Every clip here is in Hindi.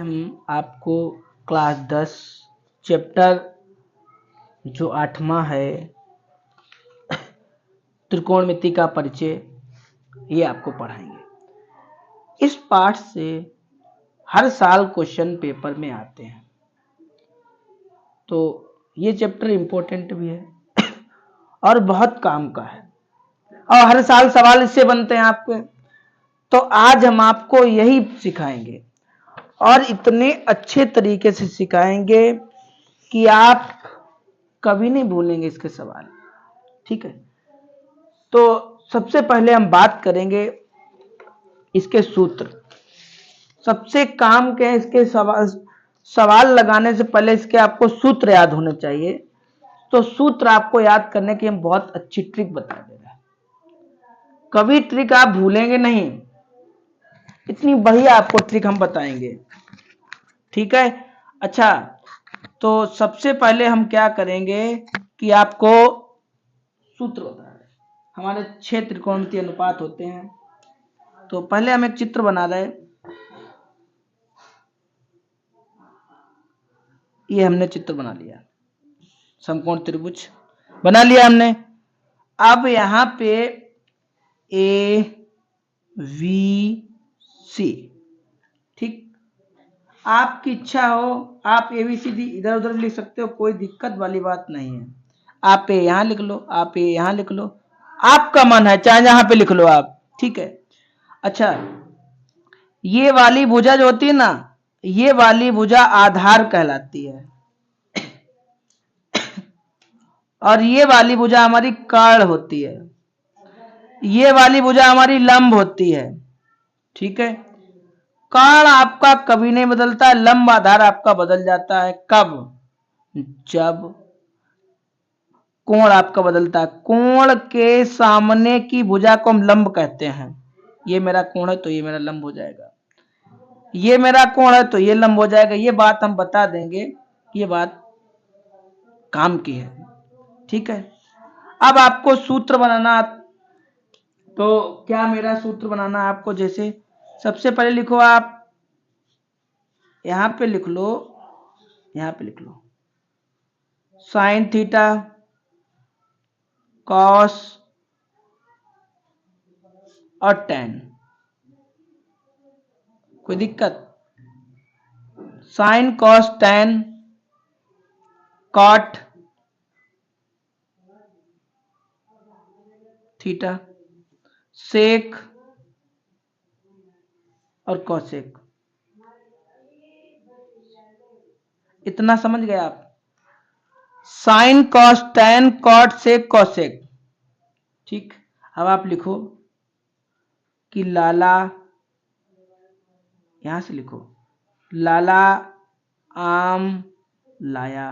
हम आपको क्लास 10 चैप्टर जो 8वां है त्रिकोणमिति का परिचय, ये आपको पढ़ाएंगे। इस पाठ से हर साल क्वेश्चन पेपर में आते हैं, तो ये चैप्टर इम्पोर्टेंट भी है और बहुत काम का है और हर साल सवाल इससे बनते हैं आपके। तो आज हम आपको यही सिखाएंगे और इतने अच्छे तरीके से सिखाएंगे कि आप कभी नहीं भूलेंगे इसके सवाल। ठीक है, तो सबसे पहले हम बात करेंगे इसके सूत्र। सबसे काम के इसके सवाल लगाने से पहले इसके आपको सूत्र याद होने चाहिए। तो सूत्र आपको याद करने की हम बहुत अच्छी ट्रिक बता दे रहे हैं, कभी ट्रिक आप भूलेंगे नहीं, इतनी बढ़िया आपको ट्रिक हम बताएंगे। ठीक है, अच्छा, तो सबसे पहले हम क्या करेंगे कि आपको सूत्र बता रहे हैं। हमारे 6 त्रिकोणमितीय अनुपात होते हैं। तो पहले हम एक चित्र बना रहे हैं। ये हमने चित्र बना लिया, समकोण त्रिभुज बना लिया हमने। अब यहां पे ए वी सी, ठीक, आपकी इच्छा हो आप ABCD इधर उधर लिख सकते हो, कोई दिक्कत वाली बात नहीं है। आप ए यहां लिख लो, आप ए यहां लिख लो, आपका मन है चाहे जहां पे लिख लो आप। ठीक है, अच्छा, ये वाली भुजा जो होती है ना, ये वाली भुजा आधार कहलाती है और ये वाली भुजा हमारी कर्ण होती है, ये वाली भुजा हमारी लंब होती है। ठीक है, कर्ण आपका कभी नहीं बदलता है, लंब आधार आपका बदल जाता है। कब? जब कोण आपका बदलता है। कोण के सामने की भुजा को हम लंब कहते हैं। ये मेरा कोण है तो ये मेरा लंब हो जाएगा, ये मेरा कोण है तो ये लंब हो जाएगा। ये बात हम बता देंगे, ये बात काम की है। ठीक है, अब आपको सूत्र बनाना, तो क्या मेरा सूत्र बनाना आपको, जैसे सबसे पहले लिखो आप, यहां पे लिख लो, यहां पे लिख लो साइन थीटा कॉस और टेन। कोई दिक्कत? Sine cos tan cot theta sec और कॉसेक। इतना समझ गए आप? Sine cos tan cot sec cosec. ठीक, अब आप लिखो कि लाला, यहां से लिखो लाला आम लाया,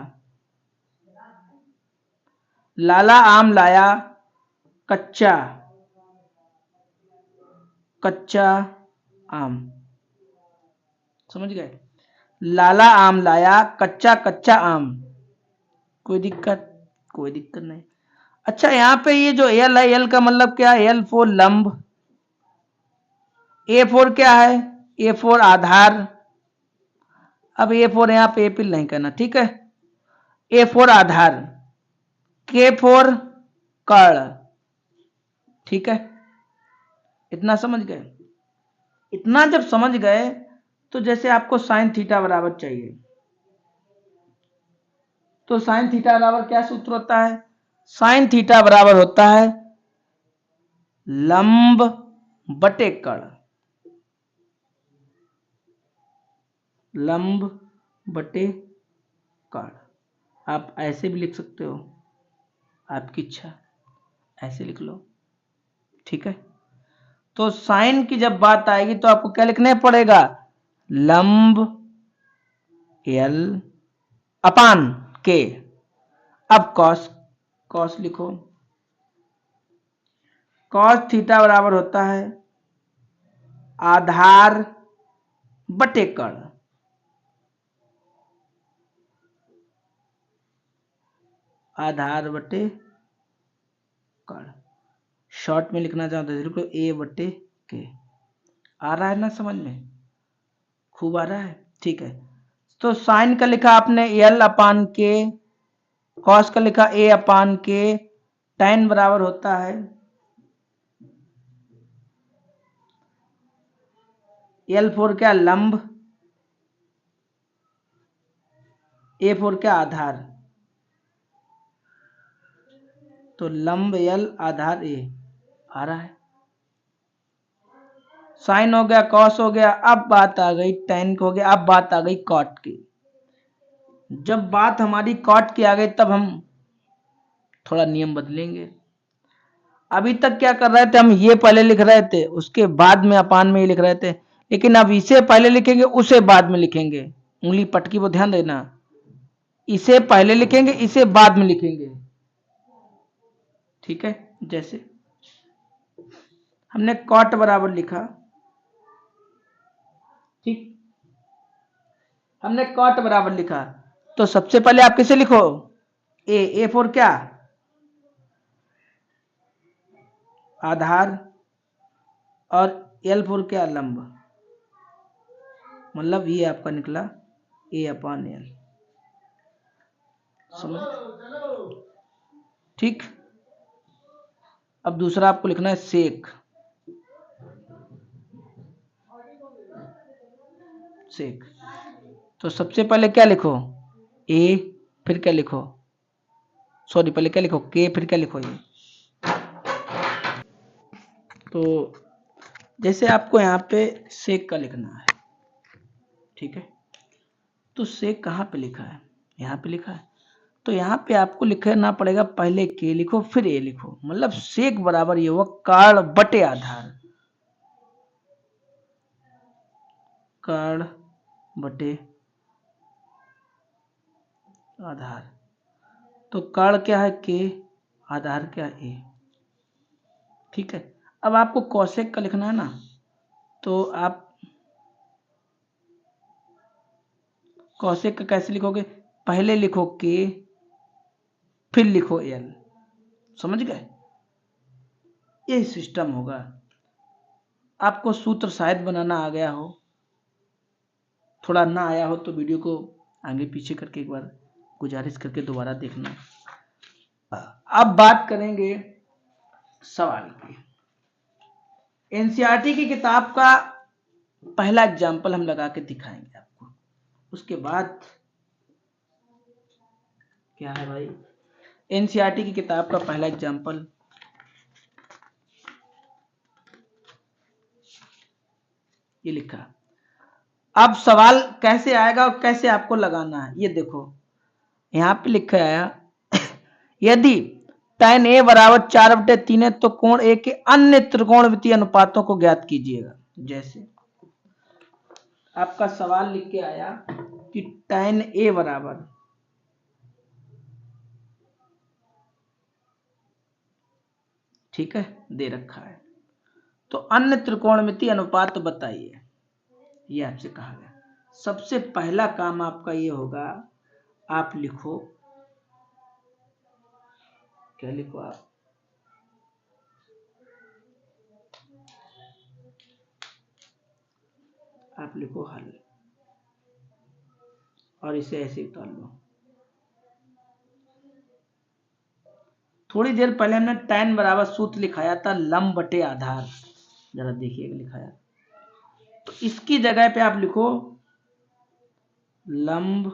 लाला आम लाया कच्चा, कच्चा आम। समझ गए? लाला आम लाया कच्चा, कच्चा आम। कोई दिक्कत? कोई दिक्कत नहीं। अच्छा, यहां पे ये जो एल है, एल का मतलब क्या है? एल फोर लंब, ए फोर क्या है? ए फोर आधार। अब ए फोर यहां पे एपिल नहीं करना, ठीक है? ए फोर आधार, के फोर कर्ण। ठीक है, इतना समझ गए? इतना जब समझ गए तो जैसे आपको साइन थीटा बराबर चाहिए, तो साइन थीटा बराबर क्या सूत्र होता है? साइन थीटा बराबर होता है लंब बटे कर्ण, लंब बटे कर्ण। आप ऐसे भी लिख सकते हो, आपकी इच्छा, ऐसे लिख लो। ठीक है, तो साइन की जब बात आएगी तो आपको क्या लिखना पड़ेगा? लंब एल अपान के। अब कॉस, कॉस लिखो, कॉस थीटा बराबर होता है आधार बटे कर्ण, आधार बटे कर्ण। शॉर्ट में लिखना चाहते हो लिख लो ए बटे के। आ रहा है ना समझ में? खूब आ रहा है। ठीक है, तो साइन का लिखा आपने एल अपान के, कॉस का लिखा ए अपान के, tan बराबर होता है L4 क्या लंब, A4 क्या आधार, तो लंब L आधार A आ रहा है। साइन हो गया, कॉस हो गया, अब बात आ गई tan हो गया, अब बात आ गई कॉट की। जब बात हमारी कॉट की आ गई तब हम थोड़ा नियम बदलेंगे। अभी तक क्या कर रहे थे हम, ये पहले लिख रहे थे उसके बाद में अपान में ये लिख रहे थे, लेकिन अब इसे पहले लिखेंगे उसे बाद में लिखेंगे। उंगली पटकी पर ध्यान देना, इसे पहले लिखेंगे इसे बाद में लिखेंगे। ठीक है, जैसे हमने कॉट बराबर लिखा, ठीक, हमने कॉट बराबर लिखा, तो सबसे पहले आप किसे लिखो, A4 क्या आधार और L4 क्या लंब, मतलब ये आपका निकला A अपान L। समझ, ठीक। अब दूसरा आपको लिखना है सेक, सेक, तो सबसे पहले क्या लिखो A, फिर क्या लिखो, सॉरी पहले क्या लिखो K, फिर क्या लिखो ये। तो जैसे आपको यहाँ पे सेक का लिखना है, ठीक है, तो सेक कहाँ पे लिखा है, यहाँ पे लिखा है, तो यहाँ पे आपको लिखना पड़ेगा पहले K लिखो फिर A लिखो, मतलब सेक बराबर ये हुआ काड़ बटे आधार, काड़ बटे आधार, तो काड़ क्या है K, आधार क्या है A। ठीक है, अब आपको कौशिक का लिखना है ना, तो आप कौशिक का कैसे लिखोगे, पहले लिखो K फिर लिखो L, समझ गए, यही सिस्टम होगा। आपको सूत्र शायद बनाना आ गया हो, थोड़ा ना आया हो तो वीडियो को आगे पीछे करके एक बार गुजारिश करके दोबारा देखना। अब बात करेंगे सवाल की। एनसीईआरटी की किताब का पहला एग्जाम्पल हम लगा के दिखाएंगे आपको, उसके बाद क्या है भाई, एनसीईआरटी की किताब का पहला एग्जाम्पल ये लिखा। अब सवाल कैसे आएगा और कैसे आपको लगाना है ये देखो, यहां पे लिखा आया यदि tan A बराबर 4/3 है तो कोण A के अन्य त्रिकोणमितीय अनुपातों को ज्ञात कीजिएगा। जैसे आपका सवाल लिख के आया कि tan A बराबर, ठीक है, दे रखा है, तो अन्य त्रिकोणमितीय अनुपात बताइए, ये आपसे कहा गया। सबसे पहला काम आपका ये होगा, आप लिखो, क्या लिखो आप लिखो हल, और इसे ऐसे उतार लो। थोड़ी देर पहले हमने tan बराबर सूत्र लिखाया था लंब बटे आधार, जरा देखिएगा लिखाया, तो इसकी जगह पे आप लिखो लंब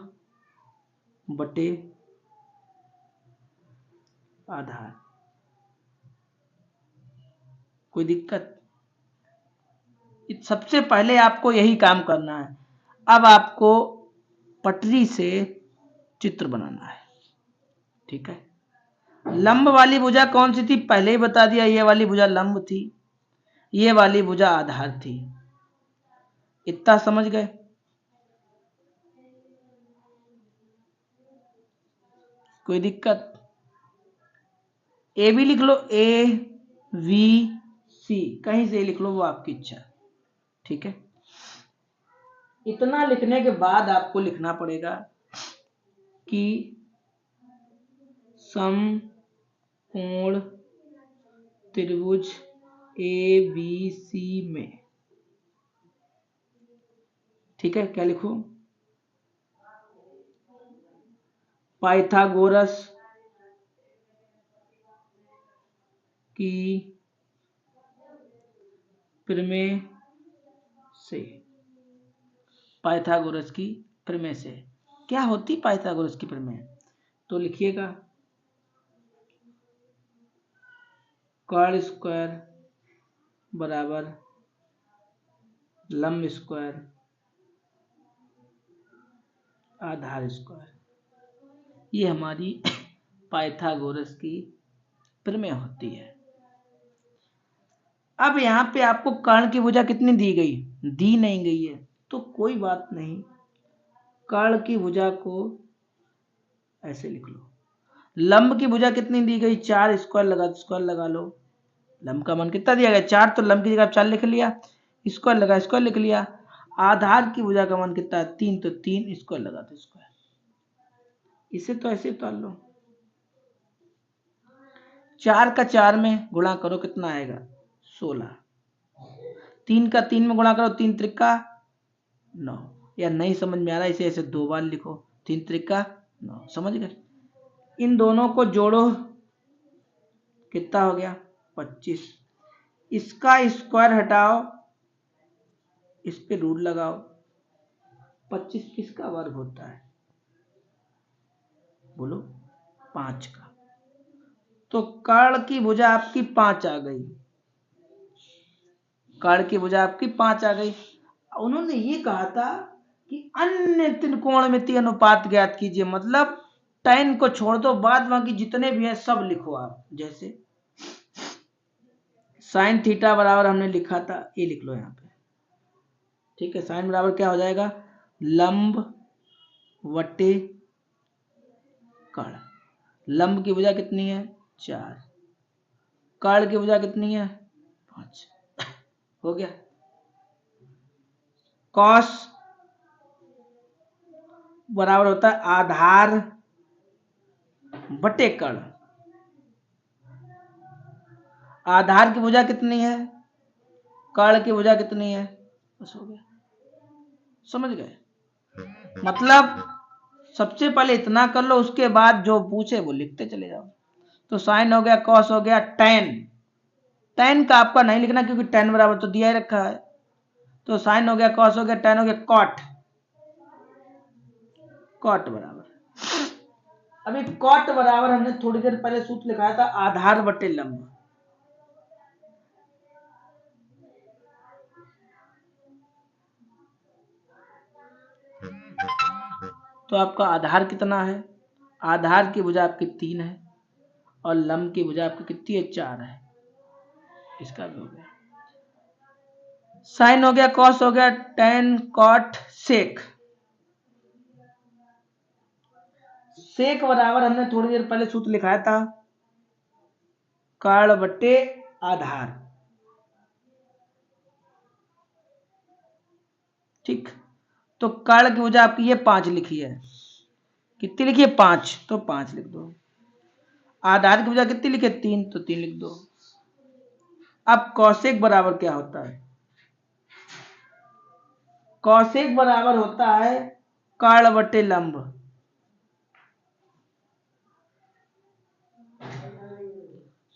बटे आधार। कोई दिक्कत, सबसे पहले आपको यही काम करना है। अब आपको पटरी से चित्र बनाना है, ठीक है। लंब वाली भुजा कौन सी थी, पहले ही बता दिया, ये वाली भुजा लंब थी, ये वाली भुजा आधार थी, इतना समझ गए। कोई दिक्कत, ए भी लिख लो, ए वी सी कहीं से लिख लो, वो आपकी इच्छा, ठीक है। इतना लिखने के बाद आपको लिखना पड़ेगा कि समकोण त्रिभुज ABC में, ठीक है, क्या लिखूं, पाइथागोरस की प्रमेय से। पाइथागोरस की प्रमेय से क्या होती पाइथागोरस की प्रमेय? तो लिखिएगा कर्ण स्क्वायर बराबर लंब स्क्वायर आधार स्क्वायर। ये हमारी पाइथागोरस की प्रमेय होती है। अब यहाँ पे आपको कर्ण की भुजा कितनी दी गई? दी नहीं गई है, तो कोई बात नहीं, कर्ण की भुजा को ऐसे लिख लो। लंब की भुजा कितनी दी गई? 4, स्क्वायर लगा लो। लंब का मान कितना दिया गया? 4, तो लंब की जगह 4 लिख लिया, स्क्वायर लगा स्क्वायर लिख लिया। आधार की भुजा का मान कितना है? 3, तो 3 स्क्वायर लगा दो स्क्वायर। इसे तो ऐसे उतार लो। 4 का 4 में गुणा करो, कितना आएगा? 16। 3 का 3 में गुणा करो, 3 त्रिका 9। या नहीं समझ में आ रहा, इसे ऐसे 2 बार लिखो, 3 त्रिका 9। समझ गए? इन दोनों को जोड़ो, कितना हो गया? 25। इसका स्क्वायर हटाओ, इस पे रूट लगाओ। 25 किसका वर्ग होता है? बोलो। 5 का। तो कर्ण की भुजा आपकी 5 आ गई। कर्ण की भुजा आपकी 5 आ गई। उन्होंने ये कहा था कि अन्य त्रिकोणमितीय अनुपात ज्ञात कीजिए, मतलब tan को छोड़ दो, बाद बाकी जितने भी हैं सब लिखो आप। जैसे साइन थीटा बराबर हमने लिखा था, ये लिख लो यहाँ पे। ठीक है, साइन बराबर क्या हो जाएगा? लंब वटे कर्ण। लंब की भुजा कितनी है? 4। कर्ण की भुजा कितनी है? 5। हो गया। कॉस बराबर होता है आधार बटे कर्ण। आधार की भुजा कितनी है? कर्ण की भुजा कितनी है? बस हो गया। समझ गए? मतलब सबसे पहले इतना कर लो, उसके बाद जो पूछे वो लिखते चले जाओ। तो साइन हो गया, कॉस हो गया, tan। tan का आपका नहीं लिखना, क्योंकि tan बराबर तो दिया ही रखा है। तो साइन हो गया, कॉस हो गया, tan हो गया, कॉट। कॉट बराबर, अभी कॉट बराबर हमने थोड़ी देर पहले सूत्र लिखाया था आधार बटे लंब। तो आपका आधार कितना है? आधार की भुजा आपकी 3 है और लंब की भुजा आपकी कितनी है? 4 है। इसका भी हो गया। साइन हो गया, कॉस हो गया, tan कॉट सेक। सेक बराबर हमने थोड़ी देर पहले सूत्र लिखाया था कर्ण बटे आधार। ठीक, तो कर्ण की भुजा आपकी ये 5 लिखी है। कितनी लिखी है? 5, तो 5 लिख दो। आधार की भुजा कितनी लिखे? 3, तो 3 लिख दो। अब कौशिक बराबर क्या होता है? कौशिक बराबर होता है कर्ण बटे लंब।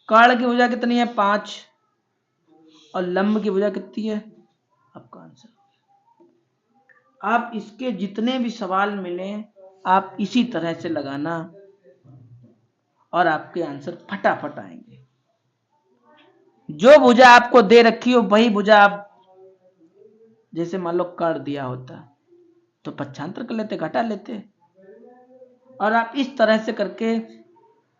कर्ण की भुजा कितनी है? 5, और लंब की भुजा कितनी है? आपका आंसर। आप इसके जितने भी सवाल मिले आप इसी तरह से लगाना और आपके आंसर फटाफट आएंगे। जो भुजा आपको दे रखी हो वही भुजा आप, जैसे मान लो कर दिया होता तो पक्षांतर कर लेते, घटा लेते, और आप इस तरह से करके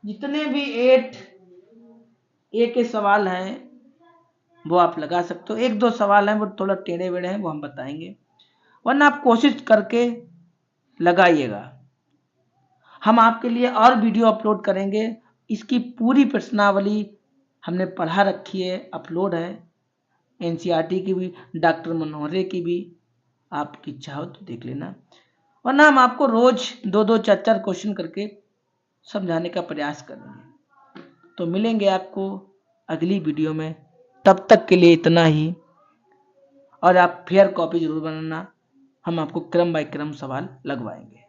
जितने भी 8A के सवाल हैं वो आप लगा सकते हो। 1-2 सवाल हैं वो थोड़ा टेढ़े बेढ़े हैं, वो हम बताएंगे, वरना आप कोशिश करके लगाइएगा। हम आपके लिए और वीडियो अपलोड करेंगे। इसकी पूरी प्रश्नावली हमने पढ़ा रखी है, अपलोड है, NCERT की भी, डॉक्टर मनोहरे की भी। आपकी इच्छा हो तो देख लेना, वरना हम आपको रोज 2-2, 4-4 क्वेश्चन करके समझाने का प्रयास करेंगे। तो मिलेंगे आपको अगली वीडियो में, तब तक के लिए इतना ही। और आप फेयर कॉपी जरूर बनाना, हम आपको क्रम बाय क्रम सवाल लगवाएंगे।